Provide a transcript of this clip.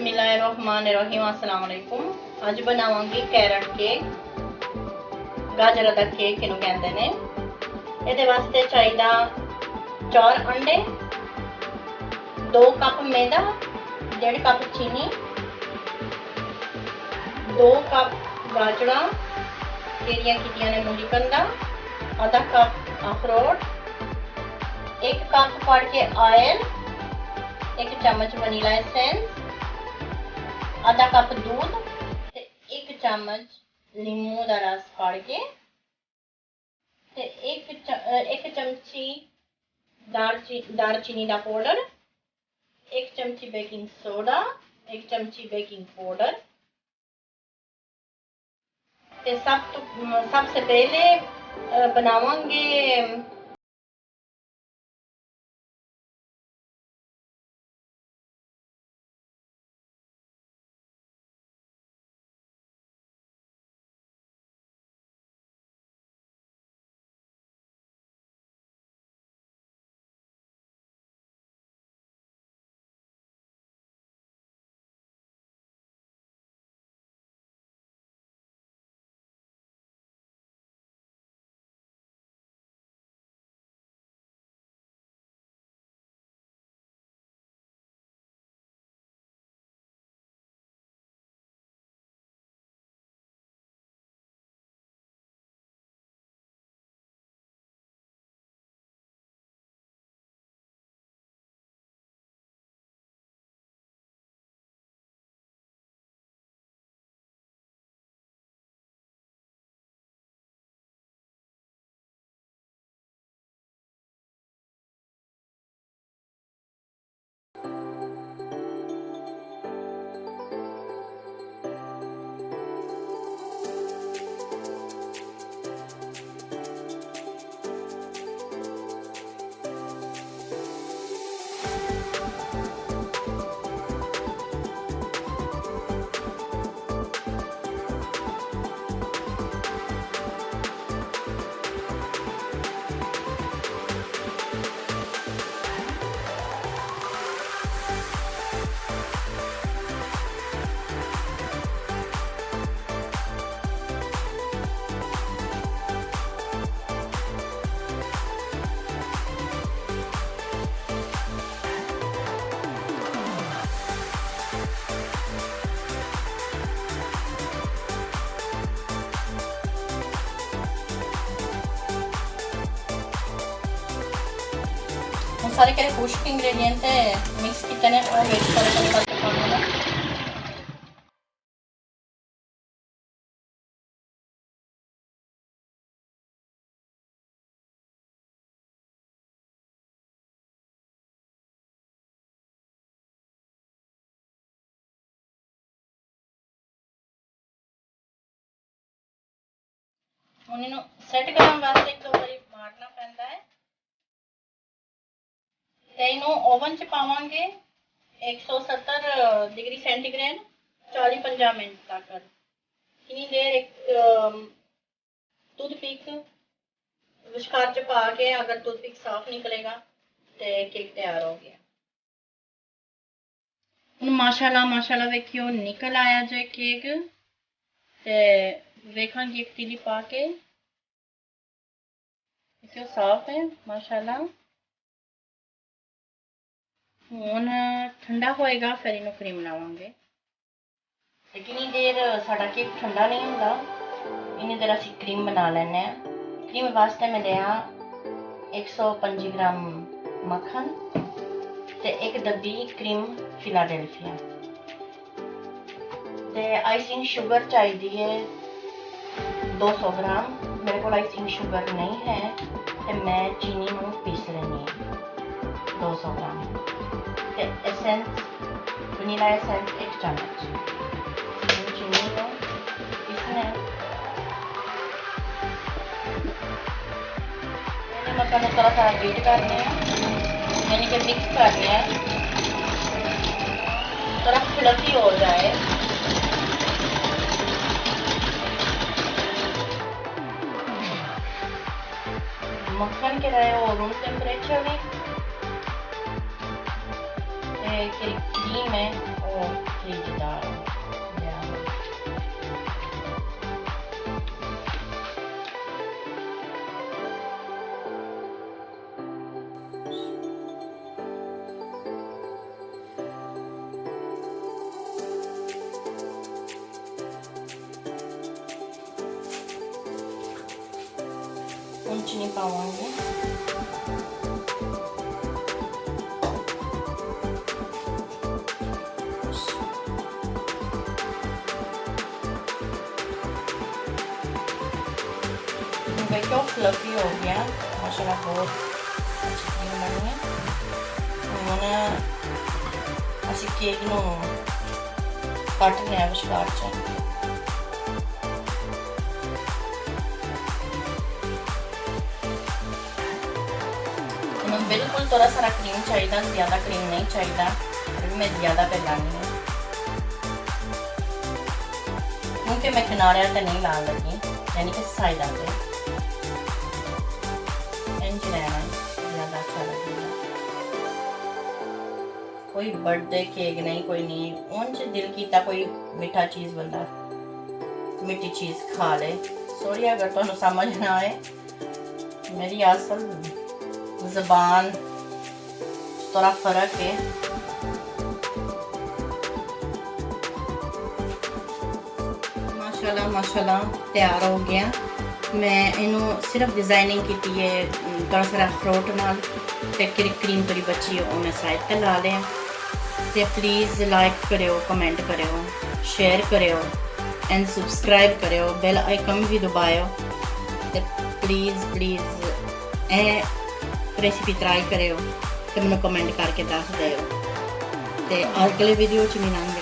बिस्मिल्लाहिर्रहमानिर्रहीम अस्सलाम वालेकुम। ਅੱਜ ਬਣਾਵਾਂਗੇ ਕੈਰਟ ਕੇਕ, ਗਾਜਰ ਦਾ ਕੇਕ ਇਹਨੂੰ ਕਹਿੰਦੇ ਨੇ। ਇਹਦੇ ਵਾਸਤੇ ਚਾਹੀਦਾ 4 ਅੰਡੇ, 2 ਕੱਪ ਮੈਦਾ, 1.5 ਕੱਪ ਚੀਨੀ, 2 ਕੱਪ ਗਾਜਰਾਂ ਜਿਹੜੀਆਂ ਕੀਤੀਆਂ ਨੇ ਮੂਲੀ ਕੰਦਾ, आधा कप अखरोट, 1 कप फाड़ के ऑयल, 1 चम्मच वनीला एसेंस, आधा कप दूध, 1 चम्मच नींबू का रस फाड़ के, 1 चमची दालचीनी का पाउडर, 1 चमची बेकिंग सोडा, 1 चमची बेकिंग पाउडर। सबसे पहले बनावांगे सारे के खुश्क इंग्रेडिएंट मिक्स किए हैं और वेट करके पाना उन्हें सेट करने वास्ते एक 2 बारी मारना पैंदा है। ओवन च पावांगे 170 डिग्री सेंटीग्रेड 40-50 मिनट तक। कितनी देर एक टूथपिक विचकार च पा के अगर टूथपिक साफ निकलेगा तो केक तैयार हो गया। हुण माशाल्लाह वेखियो निकल आया जो केक ते वेखांगे एक तीली पा के देखियो साफ है माशाल्लाह। ਹੁਣ ठंडा होएगा फिर इनू क्रीम बनावांगे। कितनी देर साडा केक ठंडा नहीं होंदा इन्नी देर असीं क्रीम बना लैने आ। क्रीम वास्ते मैं लिया 125 ग्राम मक्खन ते 1 डब्बी क्रीम फिलाडेल्फिया ते आइसिंग शुगर चाहिए है 200 ग्राम। मेरे को आइसिंग शुगर नहीं है तो मैं चीनी नूं पीस लैनी है 200 ग्राम एसेंस वनीला एसेंस 1 चम्मच चीनी को पीसना है। मक्खन को थोड़ा बीट करने यानी कि मिक्स करने हैं थोड़ा फ्लफी हो जाए। मक्खन के रहे हो रूम टेम्परेचर में क्रीम है वो ਮਜ਼ੇਦਾਰ ਹੁਣ ਚੀਨੀ ਪਾਵਾਂਗੇ। देखो फ्लफी हो गया माशाल्लाह, बहुत अच्छी क्रीम बनी है। ਹੁਣ ਅਸੀਂ ਕੇਕ ਨੂੰ ਕੱਟਨੇ ਆ ਵਿਚਕਾਰ ਚ। बिल्कुल थोड़ा सारा क्रीम चाहिए, ज़्यादा क्रीम नहीं चाहिए, मैं ज़्यादा पिलानी है क्योंकि मैं किनारे तो नहीं ला लगी, यानी कि साइडा पे इंज रहना ज़्यादा अच्छा लगेगा। कोई बर्थडे केक नहीं, कोई नहीं, उनसे दिल कीता कोई मीठा चीज़ बंदा मीठी चीज़ खा ले। सॉरी अगर तुहानू समझ ना आए, मेरी असल ज़बान थोड़ा फ़र्क है। माशाल्लाह माशाल्लाह तैयार हो गया। मैं इनू सिर्फ डिज़ाइनिंग की है थोड़ा सारा फ्रूट नाल ते क्रीम थोड़ी बची है, मैं साइड पे ला लें। तो प्लीज़ लाइक करो, कमेंट करो, शेयर करो एंड सब्सक्राइब करो, बेल आइकन भी दबाओ। तो प्लीज़ प्लीज़ रेसिपी ट्राई करो तो मैंने कमेंट करके दस दो। तो अगले वीडियो च मिलांगे।